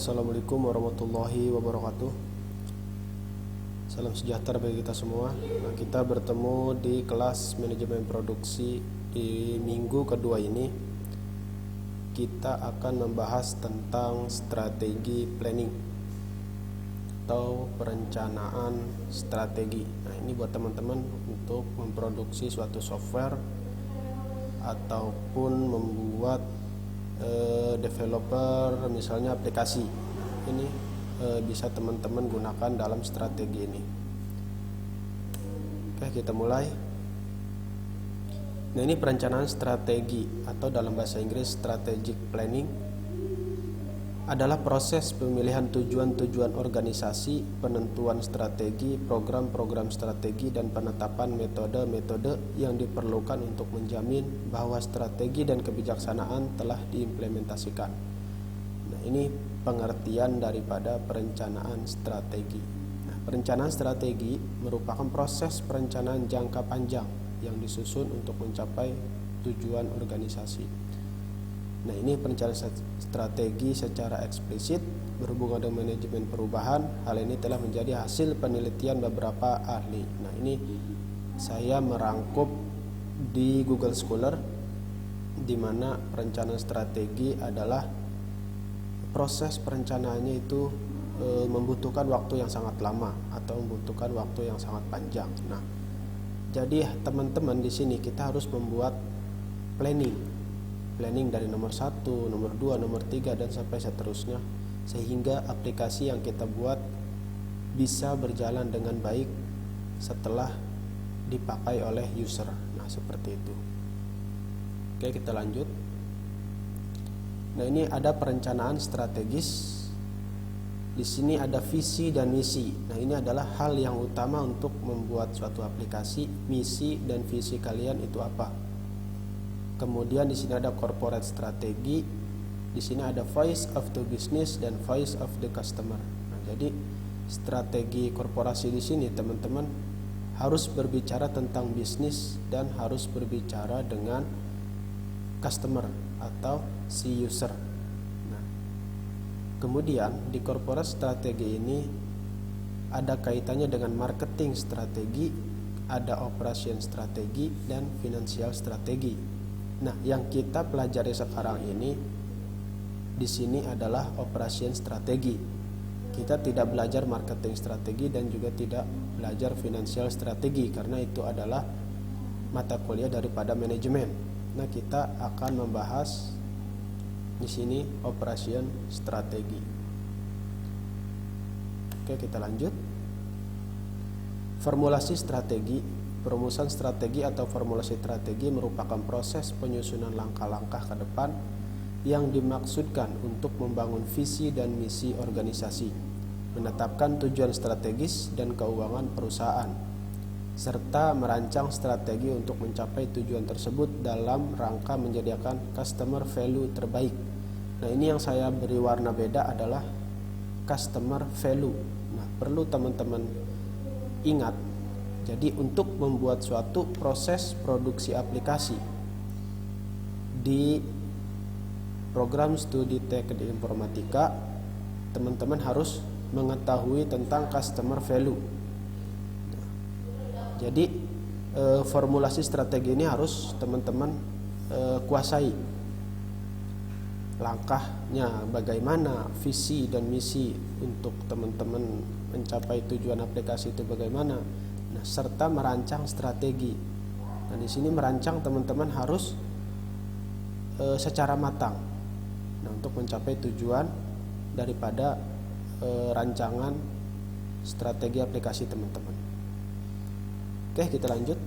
Assalamualaikum warahmatullahi wabarakatuh. Salam sejahtera bagi kita semua. Nah, kita bertemu di kelas manajemen produksi di minggu kedua ini. Kita akan membahas tentang strategi planning atau perencanaan strategi. Nah, ini buat teman-teman untuk memproduksi suatu software ataupun membuat developer misalnya aplikasi. Ini bisa teman-teman gunakan dalam strategi ini. Oke, kita mulai. Nah, ini perencanaan strategi atau dalam bahasa Inggris strategic planning adalah proses pemilihan tujuan-tujuan organisasi, penentuan strategi, program-program strategi, dan penetapan metode-metode yang diperlukan untuk menjamin bahwa strategi dan kebijaksanaan telah diimplementasikan. Nah, ini pengertian daripada perencanaan strategi. Nah, perencanaan strategi merupakan proses perencanaan jangka panjang yang disusun untuk mencapai tujuan organisasi. Nah, ini perencanaan strategi secara eksplisit berhubungan dengan manajemen perubahan. Hal ini telah menjadi hasil penelitian beberapa ahli. Nah, ini saya merangkup di Google Scholar, di mana perencanaan strategi adalah proses perencanaannya itu membutuhkan waktu yang sangat lama atau membutuhkan waktu yang sangat panjang. Nah, jadi teman-teman di sini kita harus membuat planning dari nomor 1, nomor 2, nomor 3 dan sampai seterusnya, sehingga aplikasi yang kita buat bisa berjalan dengan baik setelah dipakai oleh user. Nah, seperti itu. Oke, kita lanjut. Nah, ini ada perencanaan strategis. Di sini ada visi dan misi. Nah, ini adalah hal yang utama untuk membuat suatu aplikasi. Misi dan visi kalian itu apa? Kemudian di sini ada corporate strategi, di sini ada voice of the business dan voice of the customer. Nah, jadi strategi korporasi di sini teman-teman harus berbicara tentang bisnis dan harus berbicara dengan customer atau si user. Nah, kemudian di corporate strategi ini ada kaitannya dengan marketing strategi, ada operation strategi dan financial strategi. Nah, yang kita pelajari sekarang ini di sini adalah operation strategi. Kita tidak belajar marketing strategi dan juga tidak belajar financial strategi karena itu adalah mata kuliah daripada manajemen. Nah, kita akan membahas di sini operation strategi. Oke, kita lanjut. Formulasi strategi. Perumusan strategi atau formulasi strategi merupakan proses penyusunan langkah-langkah ke depan yang dimaksudkan untuk membangun visi dan misi organisasi, menetapkan tujuan strategis dan keuangan perusahaan, serta merancang strategi untuk mencapai tujuan tersebut dalam rangka menyediakan customer value terbaik. Nah, ini yang saya beri warna beda adalah customer value. Nah, perlu teman-teman ingat. Jadi untuk membuat suatu proses produksi aplikasi di program studi teknik informatika, teman-teman harus mengetahui tentang customer value. Jadi formulasi strategi ini harus teman-teman kuasai. Langkahnya bagaimana, visi dan misi untuk teman-teman mencapai tujuan aplikasi itu bagaimana. Nah, serta merancang strategi. Nah, di sini merancang teman-teman harus secara matang. Nah, untuk mencapai tujuan daripada rancangan strategi aplikasi teman-teman. Oke, kita lanjut.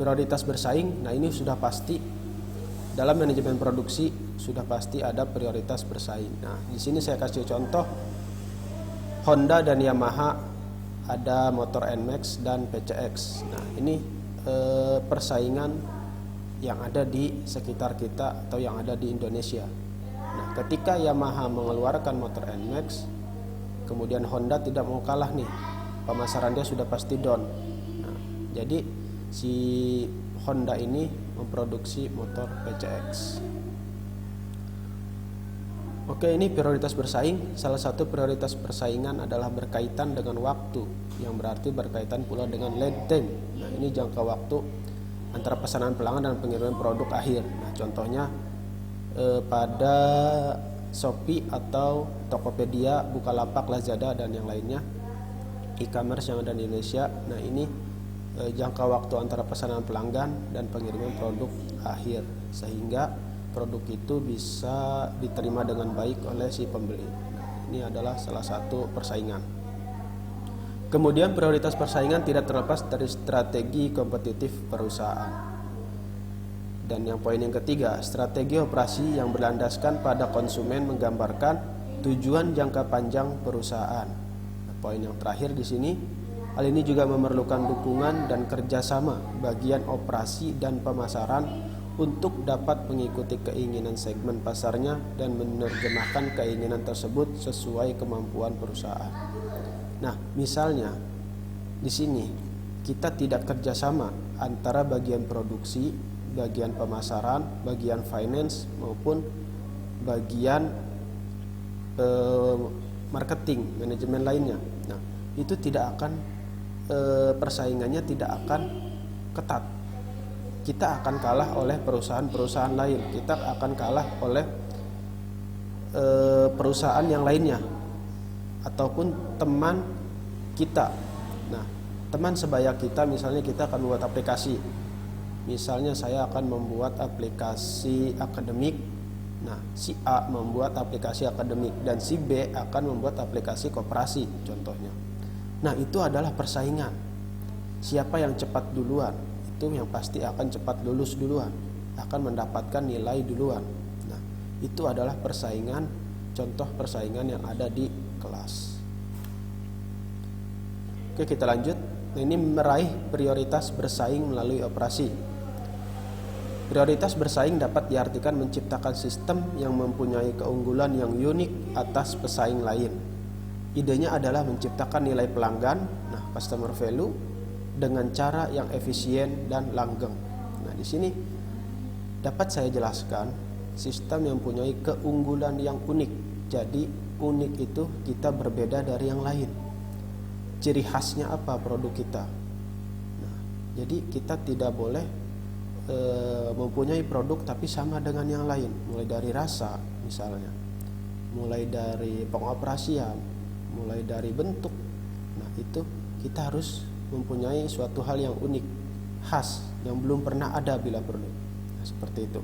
Prioritas bersaing. Nah, ini sudah pasti dalam manajemen produksi sudah pasti ada prioritas bersaing. Nah, di sini saya kasih contoh Honda dan Yamaha. Ada motor NMAX dan PCX. Nah, ini persaingan yang ada di sekitar kita atau yang ada di Indonesia. Nah, ketika Yamaha mengeluarkan motor NMAX, kemudian Honda tidak mau kalah nih, pemasaran dia sudah pasti down. Nah, jadi si Honda ini memproduksi motor PCX. Oke, ini prioritas bersaing. Salah satu prioritas persaingan adalah berkaitan dengan waktu, yang berarti berkaitan pula dengan lead time. Nah, ini jangka waktu antara pesanan pelanggan dan pengiriman produk akhir. Nah, contohnya pada Shopee atau Tokopedia, Bukalapak, Lazada dan yang lainnya, e-commerce yang ada di Indonesia. Nah, ini jangka waktu antara pesanan pelanggan dan pengiriman produk akhir, sehingga produk itu bisa diterima dengan baik oleh si pembeli. Nah, ini adalah salah satu persaingan. Kemudian prioritas persaingan tidak terlepas dari strategi kompetitif perusahaan. Dan yang poin yang ketiga, strategi operasi yang berlandaskan pada konsumen menggambarkan tujuan jangka panjang perusahaan. Nah, poin yang terakhir di sini, hal ini juga memerlukan dukungan dan kerjasama bagian operasi dan pemasaran untuk dapat mengikuti keinginan segmen pasarnya dan menerjemahkan keinginan tersebut sesuai kemampuan perusahaan. Nah, misalnya di sini kita tidak kerjasama antara bagian produksi, bagian pemasaran, bagian finance maupun bagian marketing, manajemen lainnya. Nah, itu tidak akan persaingannya tidak akan ketat. Kita akan kalah oleh perusahaan-perusahaan lain. Kita akan kalah oleh perusahaan yang lainnya ataupun teman kita. Nah, teman sebaya kita, misalnya kita akan membuat aplikasi. Misalnya saya akan membuat aplikasi akademik. Nah, si A membuat aplikasi akademik dan si B akan membuat aplikasi koperasi contohnya. Nah, itu adalah persaingan. Siapa yang cepat duluan, itu yang pasti akan cepat lulus duluan, akan mendapatkan nilai duluan. Nah, itu adalah persaingan, contoh persaingan yang ada di kelas. Oke, kita lanjut. Nah, ini meraih prioritas bersaing melalui operasi. Prioritas bersaing dapat diartikan menciptakan sistem yang mempunyai keunggulan yang unik atas pesaing lain. Idenya adalah menciptakan nilai pelanggan, nah customer value, dengan cara yang efisien dan langgeng. Nah, di sini dapat saya jelaskan sistem yang mempunyai keunggulan yang unik. Jadi unik itu kita berbeda dari yang lain. Ciri khasnya apa produk kita? Nah, jadi kita tidak boleh mempunyai produk tapi sama dengan yang lain. Mulai dari rasa misalnya, mulai dari pengoperasian, mulai dari bentuk. Nah, itu kita harus mempunyai suatu hal yang unik, khas, yang belum pernah ada bila perlu. Nah, seperti itu.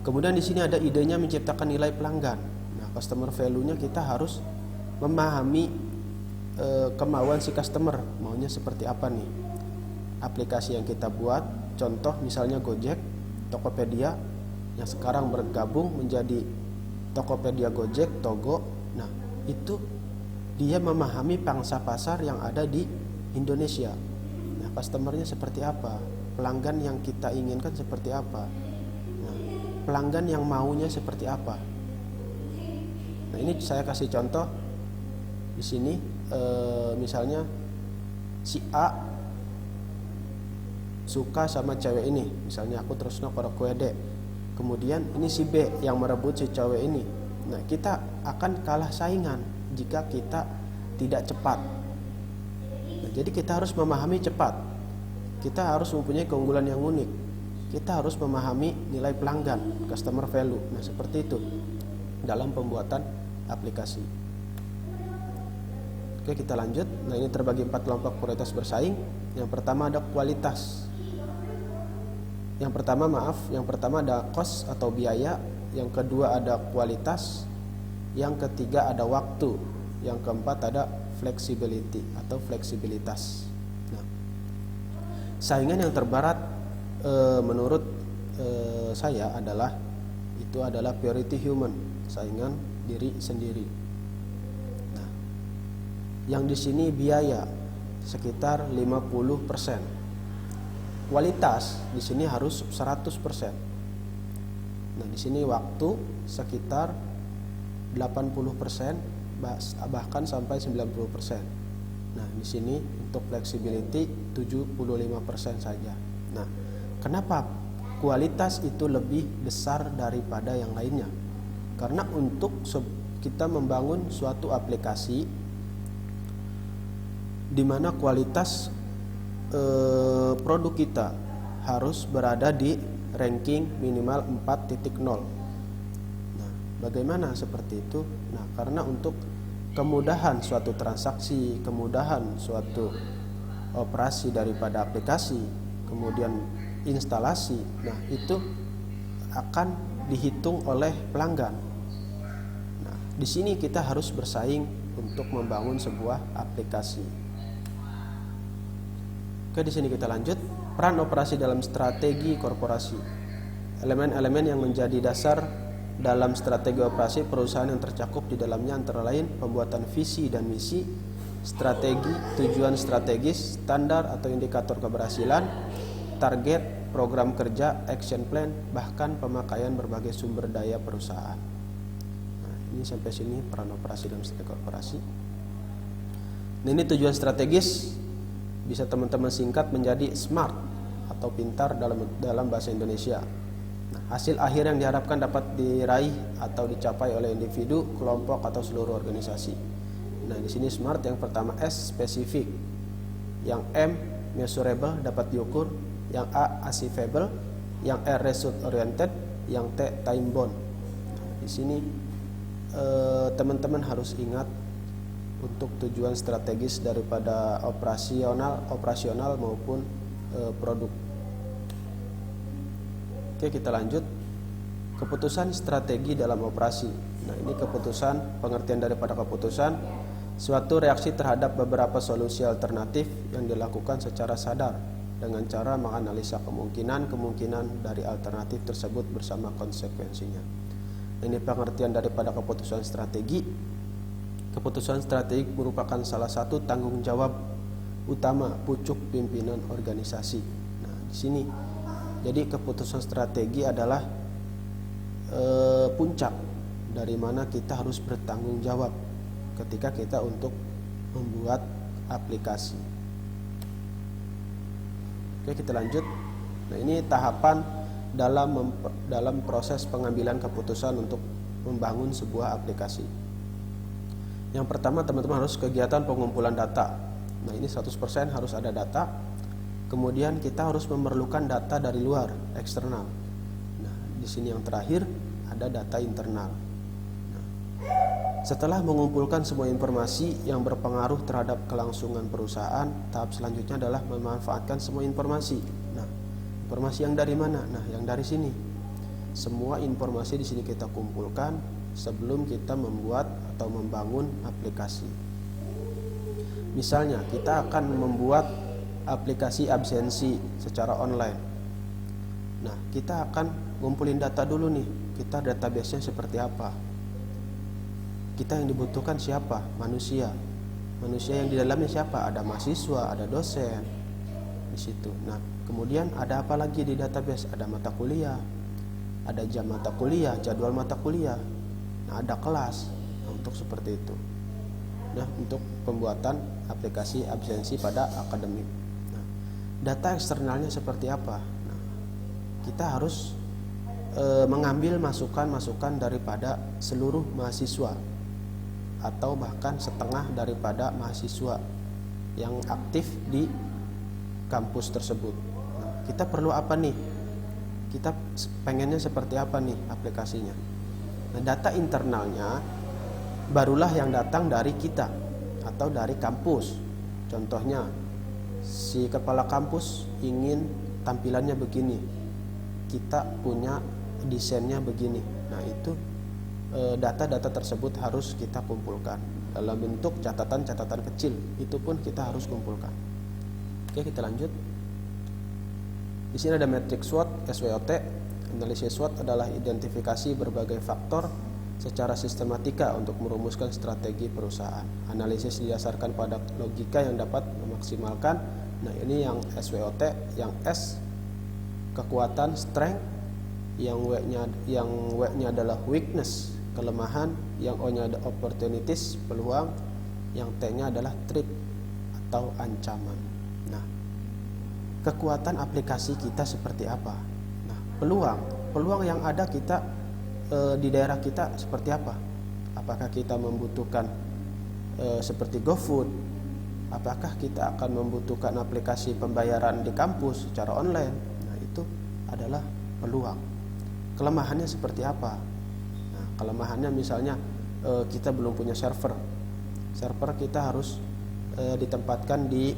Kemudian di sini ada idenya menciptakan nilai pelanggan. Nah, customer value-nya kita harus memahami kemauan si customer, maunya seperti apa nih. Aplikasi yang kita buat, contoh misalnya Gojek, Tokopedia yang sekarang bergabung menjadi Tokopedia Gojek, Togo. Nah, itu dia memahami pangsa pasar yang ada di Indonesia. Nah, customernya seperti apa, pelanggan yang kita inginkan seperti apa, nah, pelanggan yang maunya seperti apa. Nah, ini saya kasih contoh di sini. Misalnya si A suka sama cewek ini, misalnya aku terus nongkrong kuede. Kemudian ini si B yang merebut si cewek ini. Nah, kita akan kalah saingan jika kita tidak cepat. Nah, jadi kita harus memahami cepat. Kita harus mempunyai keunggulan yang unik. Kita harus memahami nilai pelanggan, customer value. Nah, seperti itu dalam pembuatan aplikasi. Oke, kita lanjut. Nah, ini terbagi 4 kelompok prioritas bersaing. Yang pertama ada kualitas. Yang pertama ada cost atau biaya. Yang kedua ada kualitas. Yang ketiga ada waktu. Yang keempat ada flexibility atau fleksibilitas. Nah, saingan yang terberat menurut saya adalah priority human, saingan diri sendiri. Nah, yang di sini biaya sekitar 50%. Kualitas di sini harus 100%. Nah, di sini waktu sekitar 80%, bahkan sampai 90%. Nah, di sini untuk flexibility 75% saja. Nah, kenapa kualitas itu lebih besar daripada yang lainnya? Karena untuk kita membangun suatu aplikasi di mana kualitas produk kita harus berada di ranking minimal 4.0. Nah, bagaimana seperti itu? Nah, karena untuk kemudahan suatu transaksi, kemudahan suatu operasi daripada aplikasi, kemudian instalasi, nah itu akan dihitung oleh pelanggan. Nah, di sini kita harus bersaing untuk membangun sebuah aplikasi. Oke, di sini kita lanjut. Peran operasi dalam strategi korporasi. Elemen-elemen yang menjadi dasar dalam strategi operasi perusahaan yang tercakup di dalamnya antara lain pembuatan visi dan misi, strategi, tujuan strategis, standar atau indikator keberhasilan, target, program kerja, action plan, bahkan pemakaian berbagai sumber daya perusahaan. Nah, ini sampai sini peran operasi dalam strategi korporasi. Nah, ini tujuan strategis bisa teman-teman singkat menjadi SMART atau pintar dalam bahasa Indonesia. Nah, hasil akhir yang diharapkan dapat diraih atau dicapai oleh individu, kelompok atau seluruh organisasi. Nah, di sini SMART yang pertama S spesifik, yang M measurable dapat diukur, yang A achievable, yang R result oriented, yang T time bound. Nah, di sini teman-teman harus ingat untuk tujuan strategis daripada operasional maupun produk. Oke, kita lanjut. Keputusan strategi dalam operasi. Nah, ini keputusan, pengertian daripada keputusan, suatu reaksi terhadap beberapa solusi alternatif yang dilakukan secara sadar dengan cara menganalisa kemungkinan dari alternatif tersebut bersama konsekuensinya. Ini pengertian daripada keputusan strategi. Keputusan strategi merupakan salah satu tanggung jawab utama pucuk pimpinan organisasi. Nah, di sini jadi keputusan strategi adalah puncak dari mana kita harus bertanggung jawab ketika kita untuk membuat aplikasi. Oke, kita lanjut. Nah, ini tahapan dalam proses pengambilan keputusan untuk membangun sebuah aplikasi. Yang pertama, teman-teman harus kegiatan pengumpulan data. Nah, ini 100% harus ada data. Kemudian kita harus memerlukan data dari luar, eksternal. Nah, di sini yang terakhir ada data internal. Nah, setelah mengumpulkan semua informasi yang berpengaruh terhadap kelangsungan perusahaan, tahap selanjutnya adalah memanfaatkan semua informasi. Nah, informasi yang dari mana? Nah, yang dari sini. Semua informasi di sini kita kumpulkan sebelum kita membuat atau membangun aplikasi. Misalnya, kita akan membuat aplikasi absensi secara online. Nah, kita akan ngumpulin data dulu nih. Kita database-nya seperti apa? Kita yang dibutuhkan siapa? Manusia. Manusia yang di dalamnya siapa? Ada mahasiswa, ada dosen di situ. Nah, kemudian ada apa lagi di database? Ada mata kuliah, ada jam mata kuliah, jadwal mata kuliah. Nah, ada kelas. Nah, untuk seperti itu. Nah, untuk pembuatan aplikasi absensi pada akademik. Nah, data eksternalnya seperti apa? Nah, kita harus mengambil masukan-masukan daripada seluruh mahasiswa atau bahkan setengah daripada mahasiswa yang aktif di kampus tersebut. Nah, kita perlu apa nih? Kita pengennya seperti apa nih aplikasinya? Nah, data internalnya barulah yang datang dari kita atau dari kampus. Contohnya, si kepala kampus ingin tampilannya begini, kita punya desainnya begini. Nah, itu data-data tersebut harus kita kumpulkan dalam bentuk catatan-catatan kecil. Itu pun kita harus kumpulkan. Oke, kita lanjut. Di sini ada matriks SWOT, SWOT. Analisis SWOT adalah identifikasi berbagai faktor secara sistematika untuk merumuskan strategi perusahaan. Analisis didasarkan pada logika yang dapat memaksimalkan. Nah, ini yang SWOT, yang S kekuatan, strength, yang W-nya adalah weakness, kelemahan, yang O-nya ada opportunities, peluang, yang T-nya adalah threat atau ancaman. Nah, kekuatan aplikasi kita seperti apa? Nah, peluang yang ada kita di daerah kita seperti apa? Apakah kita membutuhkan seperti GoFood? Apakah kita akan membutuhkan aplikasi pembayaran di kampus secara online? Nah, itu adalah peluang. Kelemahannya seperti apa? Nah, kelemahannya misalnya kita belum punya server. Server kita harus ditempatkan di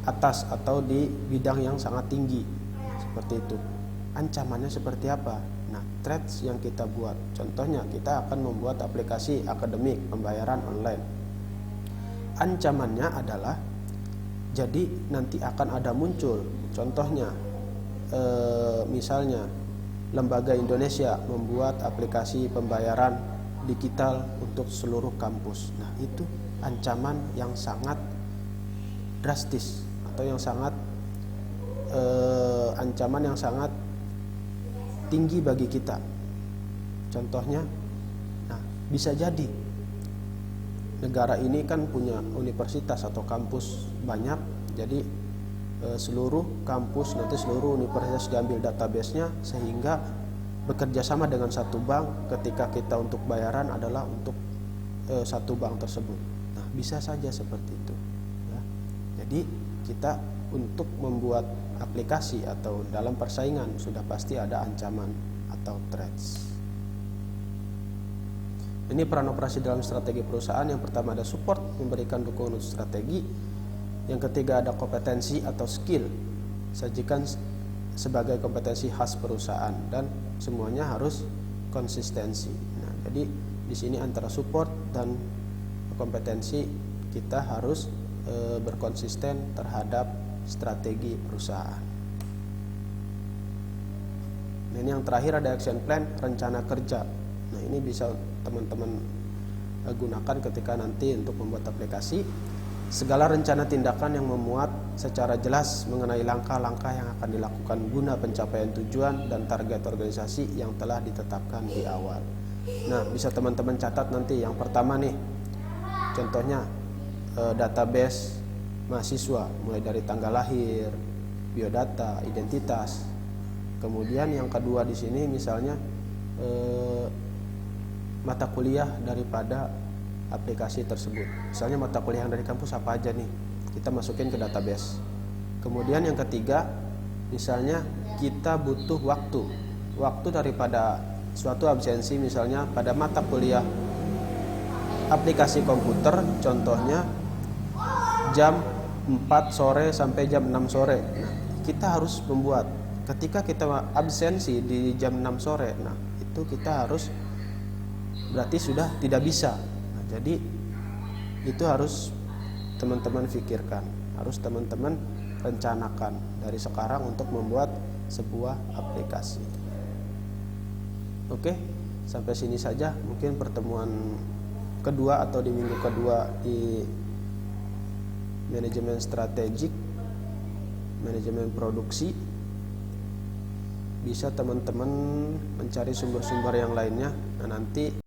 atas atau di bidang yang sangat tinggi. Seperti itu. Ancamannya seperti apa? Nah, threats yang kita buat. Contohnya kita akan membuat aplikasi akademik pembayaran online. Ancamannya adalah jadi nanti akan ada muncul. Contohnya misalnya Lembaga Indonesia membuat aplikasi pembayaran digital untuk seluruh kampus. Nah, itu ancaman yang sangat drastis atau yang sangat ancaman yang sangat tinggi bagi kita. Contohnya, nah, bisa jadi negara ini kan punya universitas atau kampus banyak, jadi seluruh kampus nanti seluruh universitas diambil database-nya sehingga bekerja sama dengan satu bank ketika kita untuk bayaran adalah untuk satu bank tersebut. Nah, bisa saja seperti itu. Ya. Jadi kita untuk membuat aplikasi atau dalam persaingan sudah pasti ada ancaman atau threats. Ini peran operasi dalam strategi perusahaan. Yang pertama ada support, memberikan dukungan untuk strategi. Yang ketiga ada kompetensi atau skill, sajikan sebagai kompetensi khas perusahaan dan semuanya harus konsistensi. Nah, jadi di sini antara support dan kompetensi kita harus berkonsisten terhadap strategi perusahaan. Nah, ini yang terakhir ada action plan, rencana kerja. Nah, ini bisa teman-teman gunakan ketika nanti untuk membuat aplikasi. Segala rencana tindakan yang memuat secara jelas mengenai langkah-langkah yang akan dilakukan guna pencapaian tujuan dan target organisasi yang telah ditetapkan di awal. Nah, bisa teman-teman catat nanti. Yang pertama nih, contohnya database mahasiswa, mulai dari tanggal lahir, biodata, identitas. Kemudian yang kedua di sini misalnya mata kuliah daripada aplikasi tersebut. Misalnya mata kuliah dari kampus apa aja nih, kita masukin ke database. Kemudian yang ketiga, misalnya kita butuh waktu daripada suatu absensi, misalnya pada mata kuliah aplikasi komputer, contohnya jam 4 sore sampai jam 6 sore. Nah, kita harus membuat ketika kita absensi di jam 6 sore, nah itu kita harus berarti sudah tidak bisa. Nah, jadi itu harus teman-teman pikirkan, harus teman-teman rencanakan dari sekarang untuk membuat sebuah aplikasi. Oke, sampai sini saja mungkin pertemuan kedua atau di minggu kedua di manajemen strategik, manajemen produksi. Bisa teman-teman mencari sumber-sumber yang lainnya. Nah, nanti